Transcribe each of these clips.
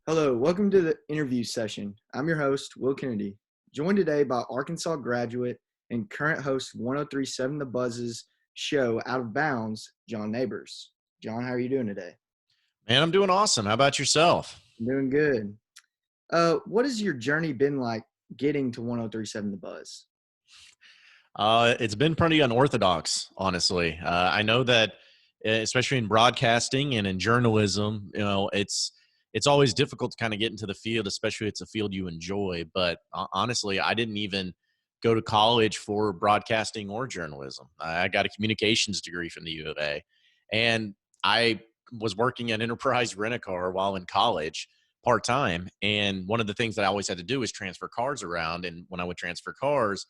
Hello, welcome to the interview session. I'm your host, Will Kennedy, joined today by Arkansas graduate and current host of 1037 The Buzz's show Out of Bounds, John Nabors. John, how are you doing today? Man, I'm doing awesome. How about yourself? I'm doing good. What has your journey been like getting to 1037 The Buzz? It's been pretty unorthodox, honestly. I know that, especially in broadcasting and in journalism, it's always difficult to kind of get into the field, especially if it's a field you enjoy. But honestly, I didn't even go to college for broadcasting or journalism. I got a communications degree from the U of A, and I was working at Enterprise Rent-A-Car while in college part time. And one of the things that I always had to do is transfer cars around. And when I would transfer cars,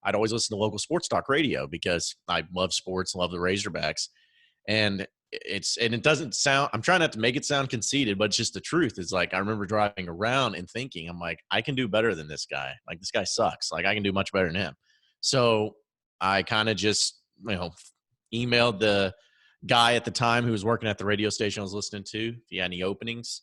I'd always listen to local sports talk radio because I love sports, love the Razorbacks. And it doesn't sound, I'm trying not to make it sound conceited, but it's just the truth. Is like, I remember driving around and thinking, I'm like, I can do better than this guy. Like, this guy sucks. Like, I can do much better than him. So I kind of just, emailed the guy at the time who was working at the radio station I was listening to if he had any openings.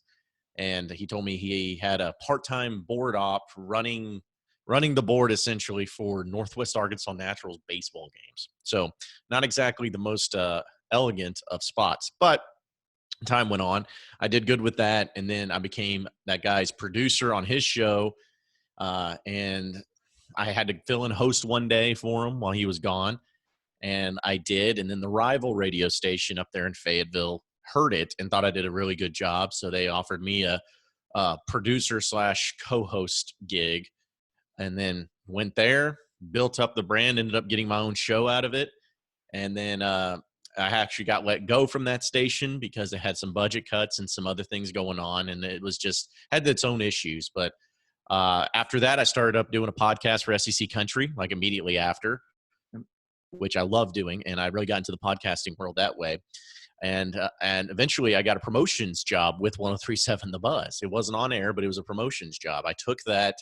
And he told me he had a part-time board op running the board essentially for Northwest Arkansas Naturals baseball games. So not exactly the most elegant of spots, but time went on. I did good with that. And then I became that guy's producer on his show. And I had to fill in host one day for him while he was gone. And I did. And then the rival radio station up there in Fayetteville heard it and thought I did a really good job. So they offered me a producer slash co-host gig, and then went there, built up the brand, ended up getting my own show out of it. And then I actually got let go from that station because it had some budget cuts and some other things going on. And it was just had its own issues. But after that, I started up doing a podcast for SEC Country, like immediately after, which I love doing. And I really got into the podcasting world that way. And eventually I got a promotions job with 1037 The Buzz. It wasn't on air, but it was a promotions job. I took that.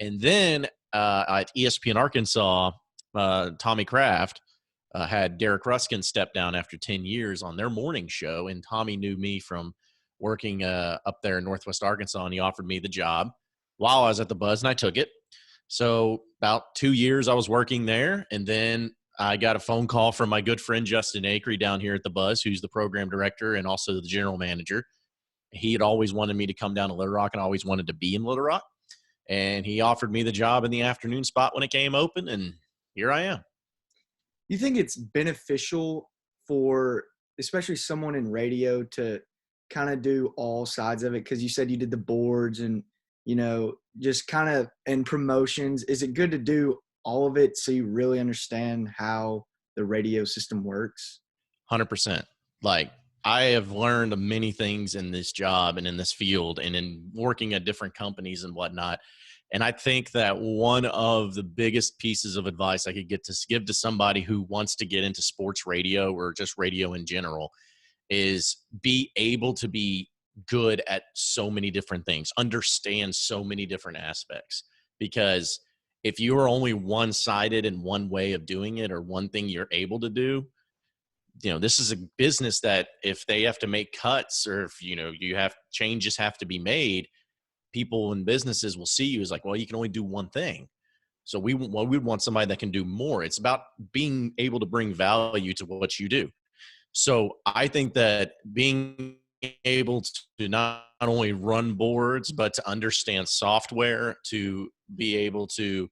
And then at ESPN Arkansas, Tommy Kraft had Derek Ruskin step down after 10 years on their morning show. And Tommy knew me from working up there in Northwest Arkansas, and he offered me the job while I was at the Buzz, and I took it. So about 2 years I was working there, and then I got a phone call from my good friend Justin Acree down here at the Buzz, who's the program director and also the general manager. He had always wanted me to come down to Little Rock and always wanted to be in Little Rock. And he offered me the job in the afternoon spot when it came open, and here I am. You think it's beneficial for especially someone in radio to kind of do all sides of it? Because you said you did the boards and, just kind of in promotions. Is it good to do all of it so you really understand how the radio system works? 100%. Like, I have learned many things in this job and in this field and in working at different companies and whatnot. And I think that one of the biggest pieces of advice I could give to somebody who wants to get into sports radio or just radio in general is be able to be good at so many different things, understand so many different aspects. Because if you are only one-sided in one way of doing it or one thing you're able to do, this is a business that if they have to make cuts or if, you have changes have to be made, people and businesses will see you as like, well, you can only do one thing. So we want somebody that can do more. It's about being able to bring value to what you do. So I think that being able to not only run boards, but to understand software, to be able to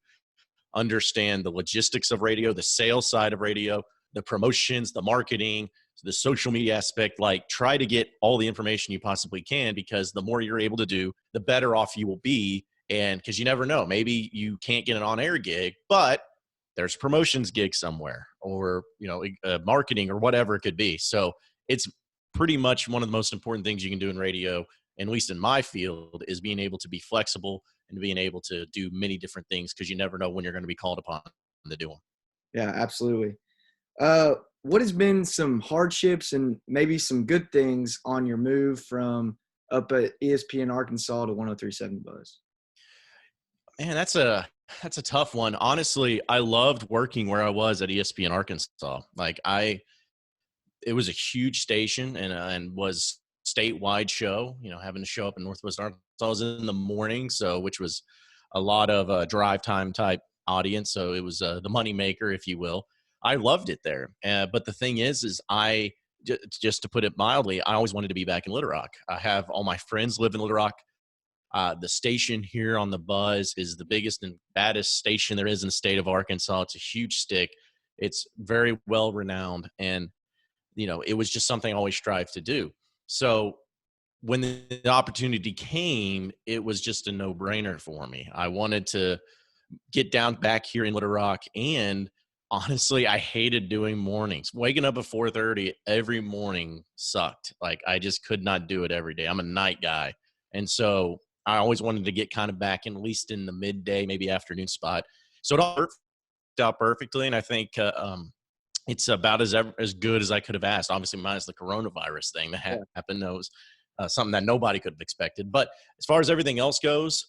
understand the logistics of radio, the sales side of radio, the promotions, the marketing, the social media aspect, like try to get all the information you possibly can, because the more you're able to do, the better off you will be. And because you never know, maybe you can't get an on-air gig, but there's a promotions gig somewhere or, marketing or whatever it could be. So it's pretty much one of the most important things you can do in radio, at least in my field, is being able to be flexible and being able to do many different things because you never know when you're going to be called upon to do them. Yeah, absolutely. What has been some hardships and maybe some good things on your move from up at ESPN Arkansas to 1037 Buzz? Man, that's a tough one. Honestly, I loved working where I was at ESPN Arkansas. Like it was a huge station and was statewide show, having to show up in Northwest Arkansas. I was in the morning, which was a lot of drive time type audience. So it was the money maker, if you will. I loved it there. But the thing is just to put it mildly, I always wanted to be back in Little Rock. I have all my friends live in Little Rock. The station here on the Buzz is the biggest and baddest station there is in the state of Arkansas. It's a huge stick. It's very well renowned. And, it was just something I always strive to do. So when the opportunity came, it was just a no brainer for me. I wanted to get down back here in Little Rock. And honestly, I hated doing mornings. Waking up at 4:30 every morning sucked. Like, I just could not do it every day. I'm a night guy. And so I always wanted to get kind of back in, at least in the midday, maybe afternoon spot. So it all worked out perfectly. And I think it's about as good as I could have asked. Obviously, minus the coronavirus thing that Yeah. happened. That was something that nobody could have expected. But as far as everything else goes,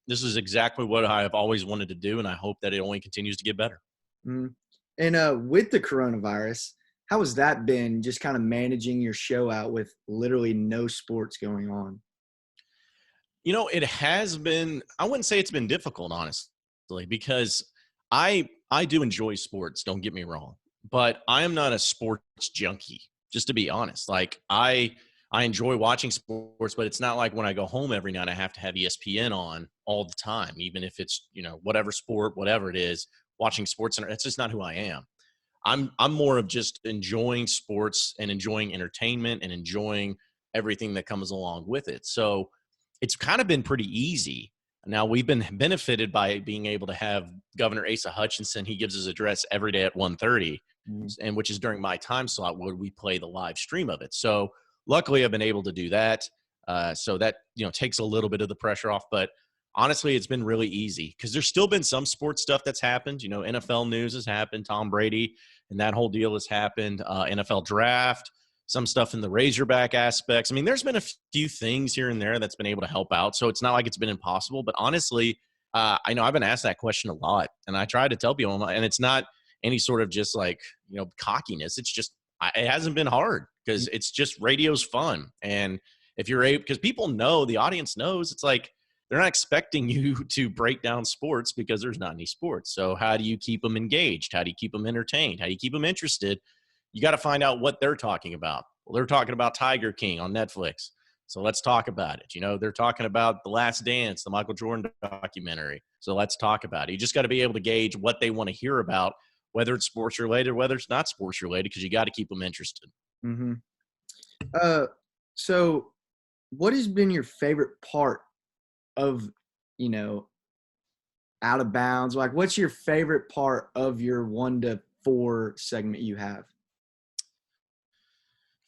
this is exactly what I have always wanted to do, and I hope that it only continues to get better. Mhm. And with the coronavirus, how has that been, just kind of managing your show out with literally no sports going on? It has been, I wouldn't say it's been difficult, honestly, because I do enjoy sports, don't get me wrong, but I am not a sports junkie, just to be honest. Like, I enjoy watching sports, but it's not like when I go home every night I have to have ESPN on all the time, even if it's, whatever sport, whatever it is, watching sports, and it's just not who I am. I'm more of just enjoying sports and enjoying entertainment and enjoying everything that comes along with it. So it's kind of been pretty easy. Now, we've been benefited by being able to have Governor Asa Hutchinson. He gives his address every day at 1:30, Mhm. and which is during my time slot where we play the live stream of it. So luckily I've been able to do that. So that, takes a little bit of the pressure off, but honestly, it's been really easy because there's still been some sports stuff that's happened. NFL news has happened, Tom Brady and that whole deal has happened, NFL draft, some stuff in the Razorback aspects. I mean, there's been a few things here and there that's been able to help out. So it's not like it's been impossible, but honestly, I know I've been asked that question a lot, and I try to tell people, and it's not any sort of just like, cockiness. It's just, it hasn't been hard because it's just radio's fun. And if you're able, because people know, the audience knows, it's like, they're not expecting you to break down sports because there's not any sports. So how do you keep them engaged? How do you keep them entertained? How do you keep them interested? You got to find out what they're talking about. Well, they're talking about Tiger King on Netflix. So let's talk about it. They're talking about The Last Dance, the Michael Jordan documentary. So let's talk about it. You just got to be able to gauge what they want to hear about, whether it's sports related, whether it's not sports related, because you got to keep them interested. Mm-hmm. So what has been your favorite part of, you know, out of bounds? Like, what's your favorite part of your 1 to 4 segment you have?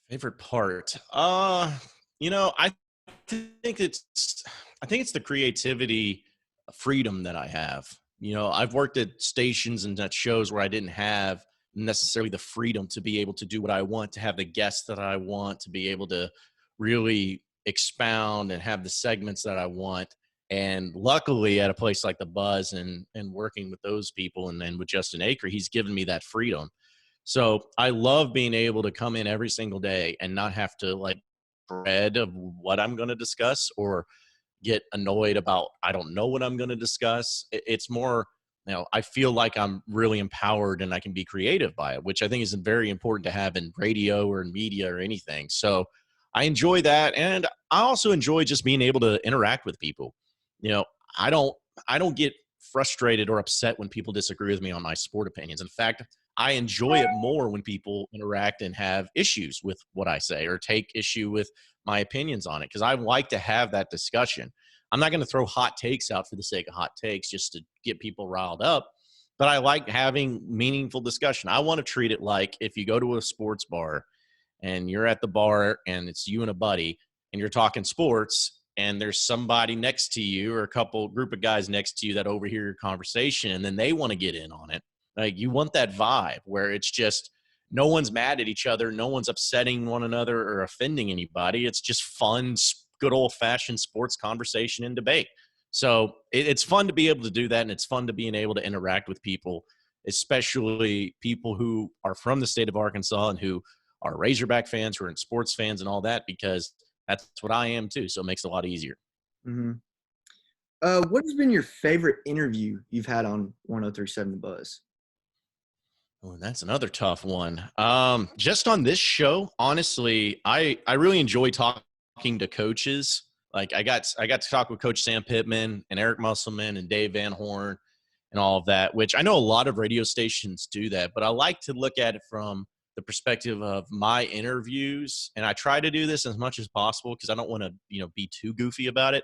Favorite part? I think it's I think it's the creativity, freedom that I have. I've worked at stations and at shows where I didn't have necessarily the freedom to be able to do what I want, to have the guests that I want, to be able to really expound and have the segments that I want. And luckily, at a place like the Buzz and working with those people, and then with Justin Aker, he's given me that freedom. So I love being able to come in every single day and not have to like dread of what I'm going to discuss or get annoyed about I don't know what I'm going to discuss. It's more, I feel like I'm really empowered and I can be creative by it, which I think is very important to have in radio or in media or anything. So I enjoy that, and I also enjoy just being able to interact with people. You know, I don't I don't get frustrated or upset when people disagree with me on my sport opinions. In fact, I enjoy it more when people interact and have issues with what I say or take issue with my opinions on it, because I like to have that discussion. I'm not going to throw hot takes out for the sake of hot takes just to get people riled up, but I like having meaningful discussion. I want to treat it like if you go to a sports bar and you're at the bar and it's you and a buddy and you're talking sports and there's somebody next to you or a couple group of guys next to you that overhear your conversation and then they want to get in on it. Like, you want that vibe where it's just no one's mad at each other, no one's upsetting one another or offending anybody. It's just fun, good old fashioned sports conversation and debate. So it's fun to be able to do that, and it's fun to being able to interact with people, especially people who are from the state of Arkansas and who are Razorback fans, who are sports fans and all that, because that's what I am too. So it makes it a lot easier. Mm-hmm. What has been your favorite interview you've had on 1037 The Buzz? Oh, that's another tough one. Just on this show, honestly, I really enjoy talking to coaches. Like I got to talk with Coach Sam Pittman and Eric Musselman and Dave Van Horn and all of that, which I know a lot of radio stations do that, but I like to look at it from the perspective of my interviews, and I try to do this as much as possible because I don't want to, be too goofy about it.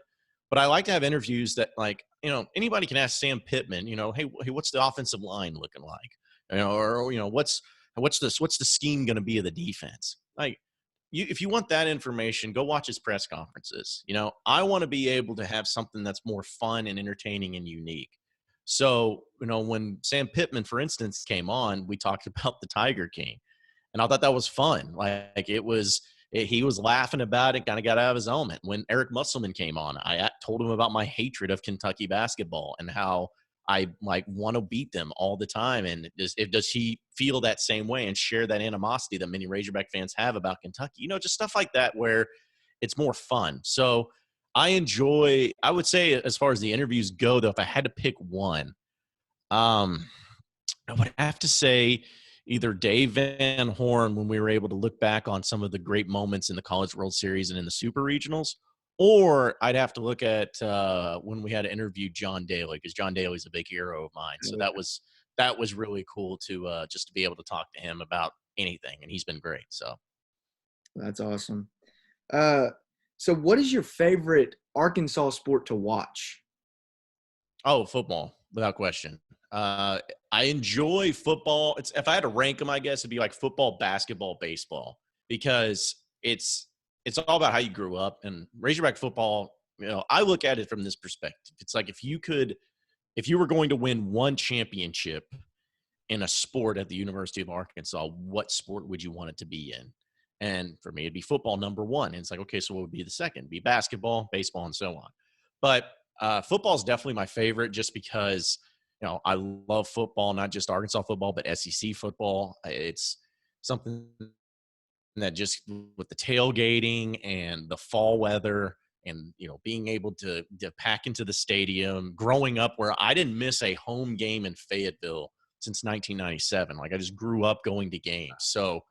But I like to have interviews that, like, anybody can ask Sam Pittman, hey, what's the offensive line looking like? Or what's the scheme going to be of the defense? Like, if you want that information, go watch his press conferences. I want to be able to have something that's more fun and entertaining and unique. So, when Sam Pittman, for instance, came on, we talked about the Tiger King, and I thought that was fun. Like he was laughing about it, kind of got out of his element. When Eric Musselman came on, I told him about my hatred of Kentucky basketball and how I want to beat them all the time. And does he feel that same way and share that animosity that many Razorback fans have about Kentucky? Just stuff like that where it's more fun. So I would say, as far as the interviews go, though, if I had to pick one, um, I would have to say either Dave Van Horn, when we were able to look back on some of the great moments in the College World Series and in the Super Regionals, or I'd have to look at when we had to interview John Daly, because John Daly's a big hero of mine. So that was really cool to just to be able to talk to him about anything, and he's been great. So That's awesome. Uh, so what is your favorite Arkansas sport to watch? Oh, football, without question. Uh, I enjoy football. If I had to rank them, I guess it'd be like football, basketball, baseball, because it's all about how you grew up. And Razorback football, I look at it from this perspective. It's like if you were going to win one championship in a sport at the University of Arkansas, what sport would you want it to be in? And for me, it'd be football, number one. And it's like, okay, so what would be the second? It'd be basketball, baseball, and so on. But football is definitely my favorite, just because I love football, not just Arkansas football, but SEC football. It's something that, just with the tailgating and the fall weather, and being able to pack into the stadium, growing up where I didn't miss a home game in Fayetteville since 1997. Like, I just grew up going to games. So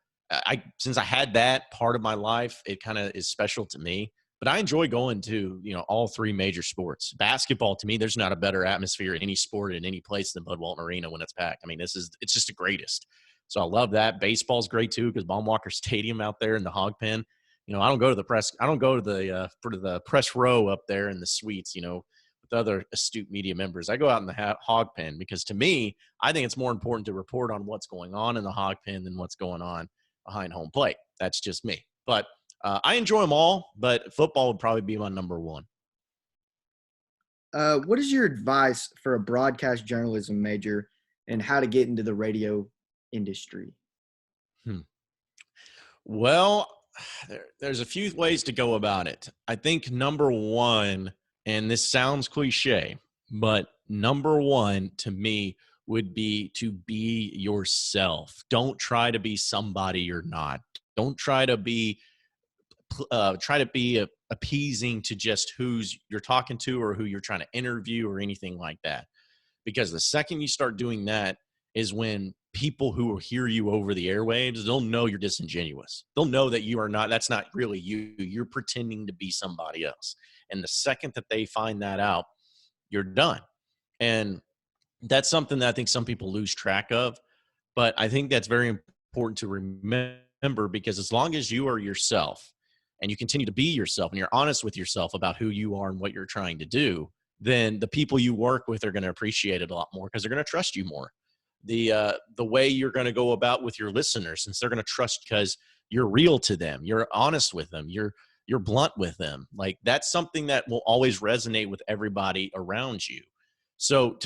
since I had that part of my life, it kind of is special to me. But I enjoy going to, all three major sports. Basketball, to me, there's not a better atmosphere in any sport in any place than Bud Walton Arena when it's packed. I mean, it's just the greatest. So I love that. Baseball's great too, because Baumwalker Stadium out there in the Hog Pen. I don't go to the press. I don't go to the for the press row up there in the suites. With other astute media members, I go out in the Hog Pen, because to me, I think it's more important to report on what's going on in the Hog Pen than what's going on behind home plate. That's just me. But I enjoy them all, but football would probably be my number one. What is your advice for a broadcast journalism major and how to get into the radio industry? Hmm. Well, there's a few ways to go about it. I think number one, and this sounds cliche, but number one to me would be to be yourself. Don't try to be somebody you're not. Don't try to be appeasing to just who's you're talking to or who you're trying to interview or anything like that. Because the second you start doing that is when people who will hear you over the airwaves, they'll know you're disingenuous. They'll know that that's not really you. You're pretending to be somebody else. And the second that they find that out, you're done. And that's something that I think some people lose track of. But I think that's very important to remember, because as long as you are yourself and you continue to be yourself and you're honest with yourself about who you are and what you're trying to do, then the people you work with are going to appreciate it a lot more, because they're going to trust you more. The way you're going to go about with your listeners, since they're going to trust because you're real to them, you're honest with them, you're blunt with them. Like, that's something that will always resonate with everybody around you. So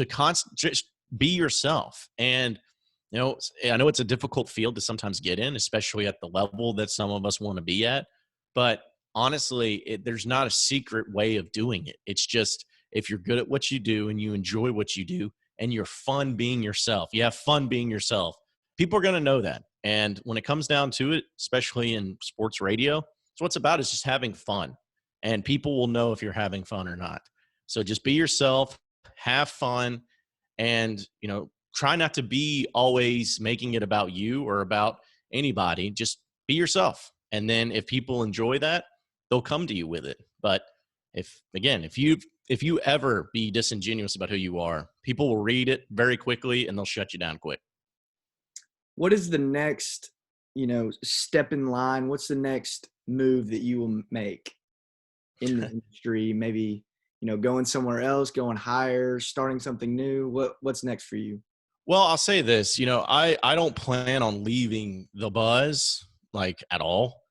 just be yourself. And I know it's a difficult field to sometimes get in, especially at the level that some of us want to be at. But honestly, there's not a secret way of doing it. It's just, if you're good at what you do and you enjoy what you do and you're fun being yourself, you have fun being yourself, people are going to know that. And when it comes down to it, especially in sports radio, it's what's about is just having fun. And people will know if you're having fun or not. So just be yourself, have fun, and try not to be always making it about you or about anybody. Just be yourself. And then if people enjoy that, they'll come to you with it. But if you ever be disingenuous about who you are, people will read it very quickly and they'll shut you down quick. What is the next, step in line? What's the next move that you will make in the industry? Maybe, going somewhere else, going higher, starting something new. What's next for you? Well, I'll say this, I don't plan on leaving the buzz like at all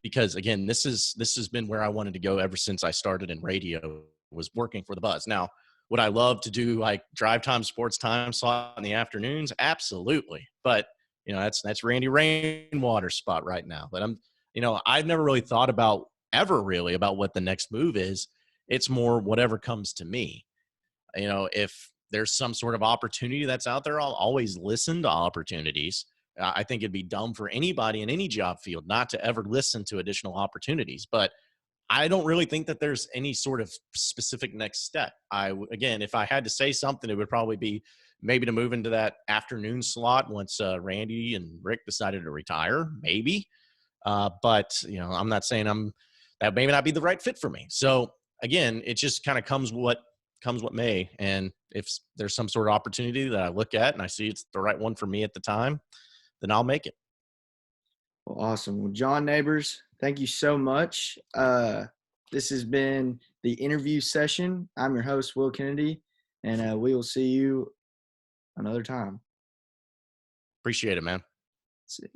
because again, this has been where I wanted to go ever since I started in radio was working for the buzz. Now, would I love to do like drive time sports time slot in the afternoons? Absolutely. But that's Randy Rainwater's spot right now. But I've never really thought about ever really about what the next move is. It's more whatever comes to me. If there's some sort of opportunity that's out there, I'll always listen to opportunities. I think it'd be dumb for anybody in any job field not to ever listen to additional opportunities. But I don't really think that there's any sort of specific next step. Again, if I had to say something, it would probably be maybe to move into that afternoon slot once Randy and Rick decided to retire, maybe. But I'm not saying that may not be the right fit for me. So again, it just kind of comes what may. And if there's some sort of opportunity that I look at and I see it's the right one for me at the time, then I'll make it. Well, awesome. Well, John Neighbors, thank you so much. This has been the interview session. I'm your host, Will Kennedy, and we will see you another time. Appreciate it, man. See.